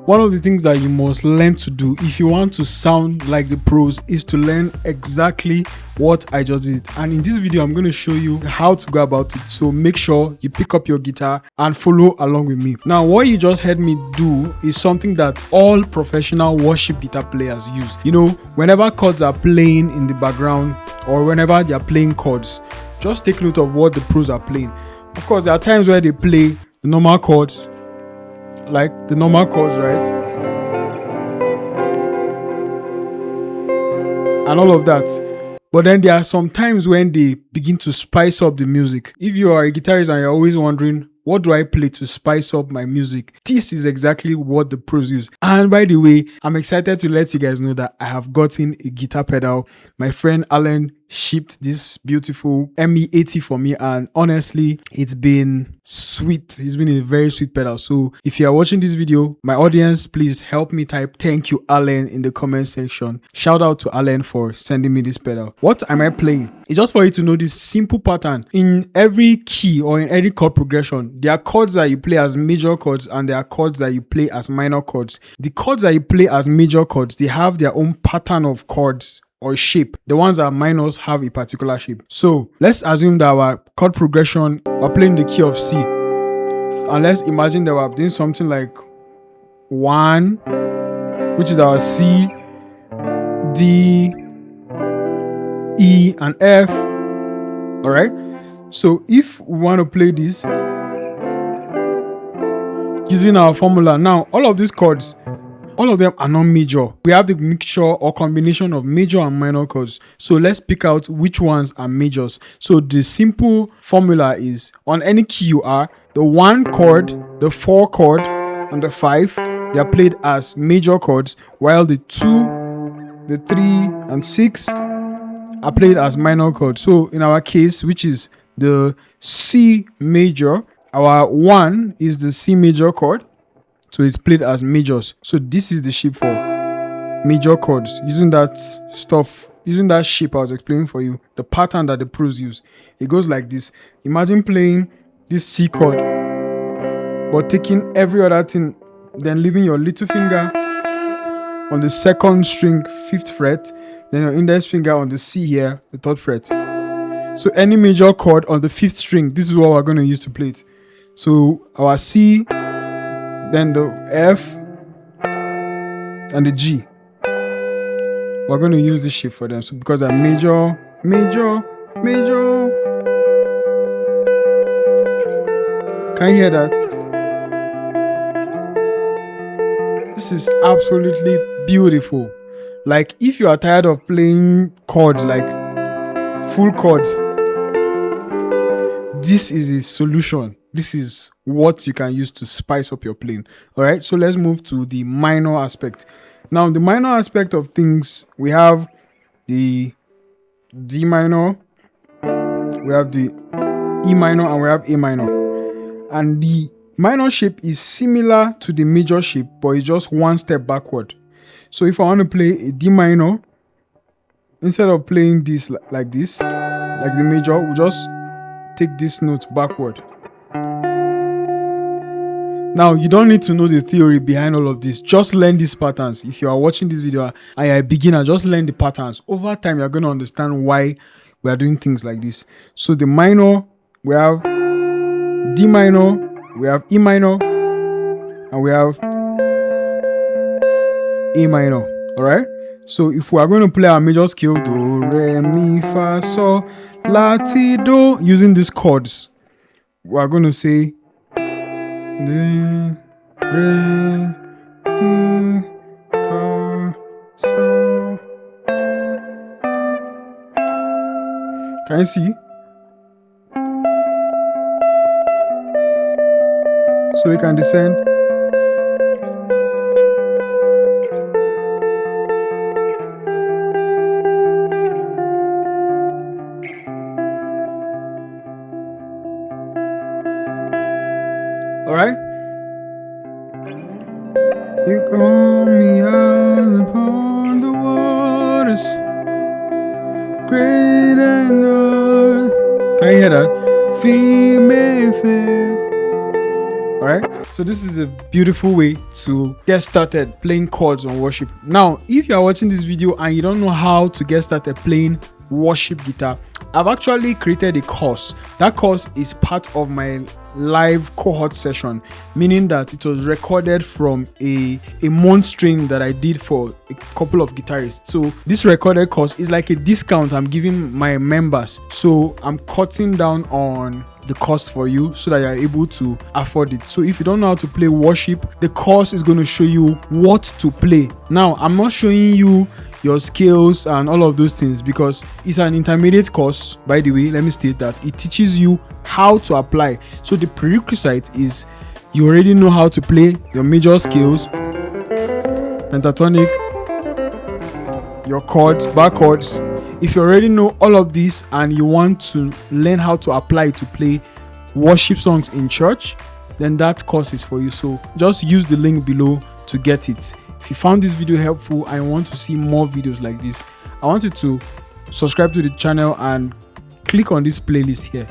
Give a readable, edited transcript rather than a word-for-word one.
One of the things that you must learn to do if you want to sound like the pros is to learn exactly what I just did. And in this video, I'm going to show you how to go about it. So make sure you pick up your guitar and follow along with me. Now, what you just heard me do is something that all professional worship guitar players use. You know, whenever chords are playing in the background or whenever they are playing chords, just take note of what the pros are playing. Of course, there are times where they play the normal chords, like the normal chords, right? And all of that. But then there are some times when they begin to spice up the music. If you are a guitarist and you're always wondering, what do I play to spice up my music? This is exactly what the pros use. And by the way, I'm excited to let you guys know that I have gotten a guitar pedal. My friend Alan shipped this beautiful ME80 for me, and honestly, it's been sweet. It's been a very sweet pedal. So if you are watching this video, my audience, please help me type thank you Alan in the comment section. Shout out to Alan for sending me this pedal. What am I playing? It's just for you to know this simple pattern. In every key or in any chord progression, there are chords that you play as major chords and there are chords that you play as minor chords. The chords that you play as major chords, they have their own pattern of chords or shape. The ones that are minors have a particular shape. So let's assume that our chord progression, we're playing the key of C. And let's imagine that we're doing something like 1, which is our C, D, E, and F. Alright? So if we want to play this using our formula, now all of these chords, all of them are not major. We have the mixture or combination of major and minor chords. So let's pick out which ones are majors. So the simple formula is on any key you are, the 1 chord, the 4 chord, and the 5, they are played as major chords, while the 2, the 3, and 6 are played as minor chords. So in our case, which is the C major, our 1 is the C major chord. So it's played as majors. So this is the shape for major chords. Using that stuff, using that shape I was explaining for you, the pattern that the pros use. It goes like this. Imagine playing this C chord, but taking every other thing, then leaving your little finger on the 2nd string, 5th fret, then your index finger on the C here, the 3rd fret. So any major chord on the 5th string, this is what we're going to use to play it. So our C, then the F, and the G. We're going to use this shape for them. So because they're major, major, major. Can you hear that? This is absolutely beautiful. Like if you are tired of playing chords, like full chords, this is a solution. This is what you can use to spice up your playing. All right, so let's move to the minor aspect. Now, the minor aspect of things, we have the D minor, we have the E minor, and we have A minor. And the minor shape is similar to the major shape, but it's just one step backward. So if I want to play a D minor, instead of playing this like this, like the major, we'll just take this note backward. Now, you don't need to know the theory behind all of this. Just learn these patterns. If you are watching this video and you're a beginner, just learn the patterns. Over time, you're going to understand why we are doing things like this. So the minor, we have D minor, we have E minor, and we have A minor. All right? So if we are going to play our major scale, do, re, mi, fa, sol, la, ti, do, using these chords, we are going to say do, re, mi, fa, sol. Can you see? So we can descend. All right. You call me out upon the waters, great and north. Can you hear that? Feel me, feel. All right. So this is a beautiful way to get started playing chords on worship. Now, if you are watching this video and you don't know how to get started playing worship guitar, I've actually created a course. That course is part of my live cohort session, meaning that it was recorded from a month training that I did for a couple of guitarists. So this recorded course is like a discount I'm giving my members. So I'm cutting down on the cost for you so that you're able to afford it. So if you don't know how to play worship, the course is going to show you what to play. Now, I'm not showing you your skills and all of those things because it's an intermediate course. By the way, let me state that it teaches you how to apply. So the prerequisite is you already know how to play your major scales, pentatonic, your chords, bar chords. If you already know all of this and you want to learn how to apply it to play worship songs in church, then that course is for you. So just use the link below to get it. If you found this video helpful and want to see more videos like this, I want you to subscribe to the channel and click on this playlist here.